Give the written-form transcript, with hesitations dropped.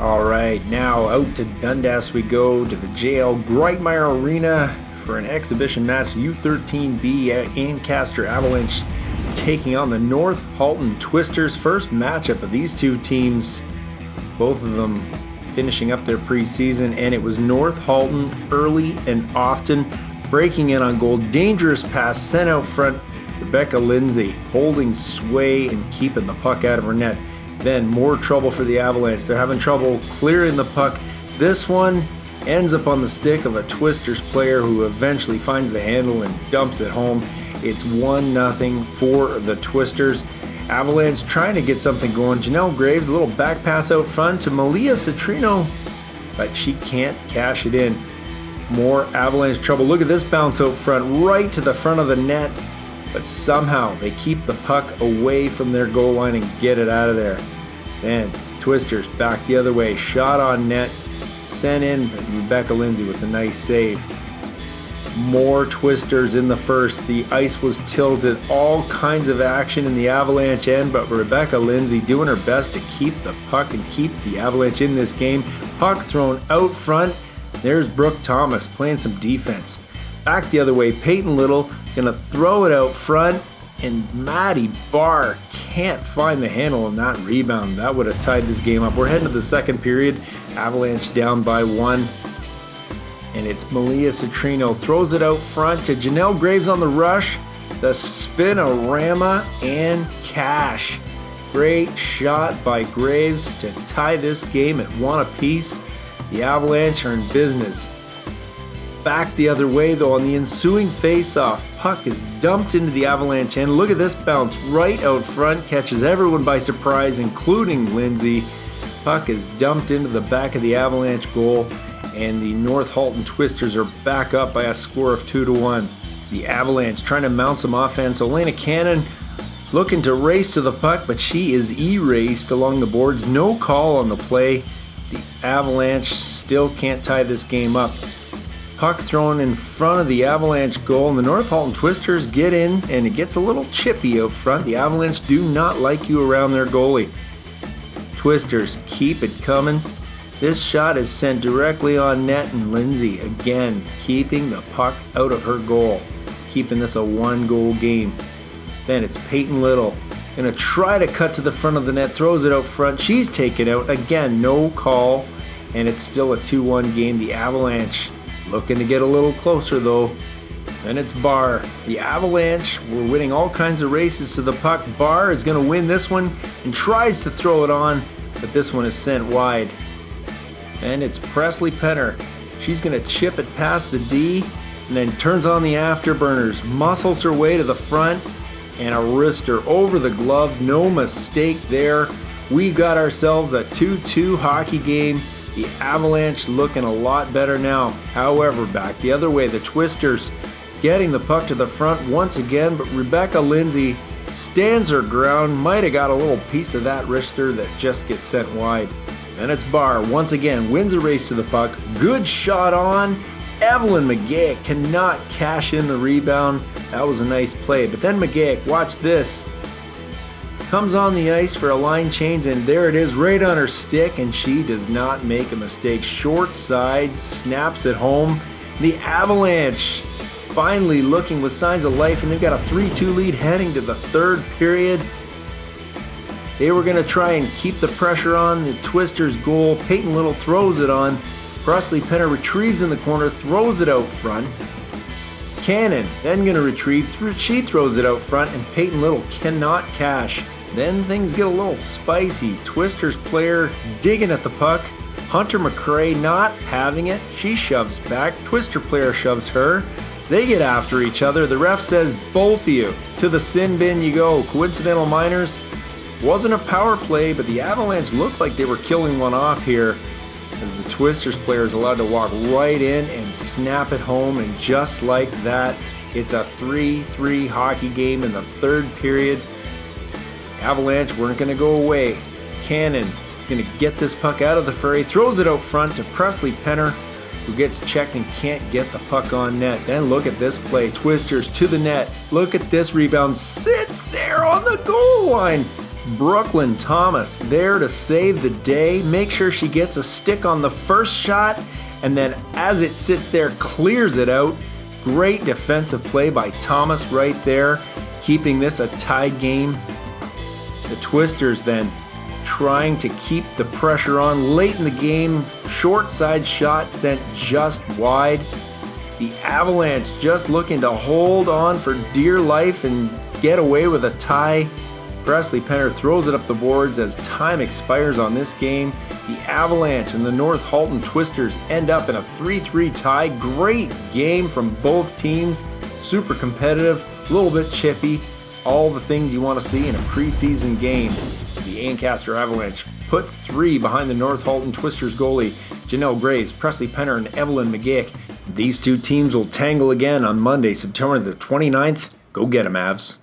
All right, now out to Dundas we go to the JL Greitmeyer Arena for an exhibition match. U13B Ancaster Avalanche taking on the North Halton Twisters. First matchup of these two teams, both of them finishing up their preseason, and it was North Halton early and often breaking in on goal. Dangerous pass sent out front. Rebecca Lindsay holding sway and keeping the puck out of her net. Then more trouble for the Avalanche. They're having trouble clearing the puck. This one ends up on the stick of a Twisters player who eventually finds the handle and dumps it home. It's 1-0 for the Twisters. Avalanche trying to get something going. Janelle Graves, a little back pass out front to Malia Citrino, but she can't cash it in. More Avalanche trouble. Look at this bounce out front, right to the front of the net, but somehow they keep the puck away from their goal line and get it out of there. Then Twisters back the other way, shot on net, sent in, but Rebecca Lindsay with a nice save. More Twisters in the first. The ice was tilted, all kinds of action in the Avalanche end, but Rebecca Lindsay doing her best to keep the puck and keep the Avalanche in this game. Puck thrown out front. There's Brooke Thomas playing some defense. Back the other way, Peyton Little gonna throw it out front, and Maddie Barr can't find the handle on that rebound. That would have tied this game up. We're heading to the second period. Avalanche down by 1. And it's Malia Citrino. Throws it out front to Janelle Graves on the rush. The spinorama and cash. Great shot by Graves to tie this game at 1 apiece. The Avalanche are in business. Back the other way though on the ensuing face-off. Puck is dumped into the Avalanche end. Look at this bounce right out front. Catches everyone by surprise, including Lindsay. Puck is dumped into the back of the Avalanche goal, and the North Halton Twisters are back up by a score of 2-1. The Avalanche trying to mount some offense. Elena Cannon looking to race to the puck, but she is erased along the boards. No call on the play. The Avalanche still can't tie this game up. Puck thrown in front of the Avalanche goal, and the North Halton Twisters get in, and it gets a little chippy out front. The Avalanche do not like you around their goalie. Twisters keep it coming. This shot is sent directly on net, and Lindsay again keeping the puck out of her goal, keeping this a 1-goal game. Then it's Peyton Little gonna try to cut to the front of the net, throws it out front. She's taken out again, no call, and it's still a 2-1 game. The Avalanche looking to get a little closer though. Then it's Barr. The Avalanche were winning all kinds of races to the puck. Barr is gonna win this one and tries to throw it on, but this one is sent wide. And it's Presley Penner. She's gonna chip it past the D and then turns on the afterburners, muscles her way to the front, and a wrister over the glove. No mistake there. We got ourselves a 2-2 hockey game. The Avalanche looking a lot better now. However, back the other way, the Twisters getting the puck to the front once again, but Rebecca Lindsay stands her ground. Might have got a little piece of that wrister that just gets sent wide. Then it's Barr once again, wins a race to the puck. Good shot on. Evelyn McGeoch cannot cash in the rebound. That was a nice play. But then McGeoch, watch this, comes on the ice for a line change, and there it is right on her stick, and she does not make a mistake. Short side, snaps it home. The Avalanche finally looking with signs of life, and they've got a 3-2 lead heading to the third period. They were going to try and keep the pressure on the Twisters' goal. Peyton Little throws it on. Presley Penner retrieves in the corner, throws it out front. Cannon then going to retrieve. She throws it out front, and Peyton Little cannot cash. Then things get a little spicy. Twisters player digging at the puck. Hunter McCrae not having it. She shoves back. Twister player shoves her. They get after each other. The ref says, both of you, to the sin bin you go. Coincidental minors. Wasn't a power play, but the Avalanche looked like they were killing one off here, as the Twisters player is allowed to walk right in and snap it home, and just like that, it's a 3-3 hockey game in the third period. Avalanche weren't going to go away. Cannon is going to get this puck out of the fray, throws it out front to Presley Penner, who gets checked and can't get the puck on net. Then look at this play. Twisters to the net. Look at this rebound. Sits there on the goal line. Brooklyn Thomas there to save the day. Make sure she gets a stick on the first shot, and then as it sits there, clears it out. Great defensive play by Thomas right there, keeping this a tied game. The Twisters then trying to keep the pressure on late in the game. Short side shot sent just wide. The Avalanche just looking to hold on for dear life and get away with a tie. Presley Penner throws it up the boards as time expires on this game. The Avalanche and the North Halton Twisters end up in a 3-3 tie. Great game from both teams. Super competitive, a little bit chippy. All the things you want to see in a preseason game. The Ancaster Avalanche put 3 behind the North Halton Twisters goalie Janelle Graves, Presley Penner, and Evelyn McGeoch. These two teams will tangle again on Monday, September the 29th. Go get 'em, Avs.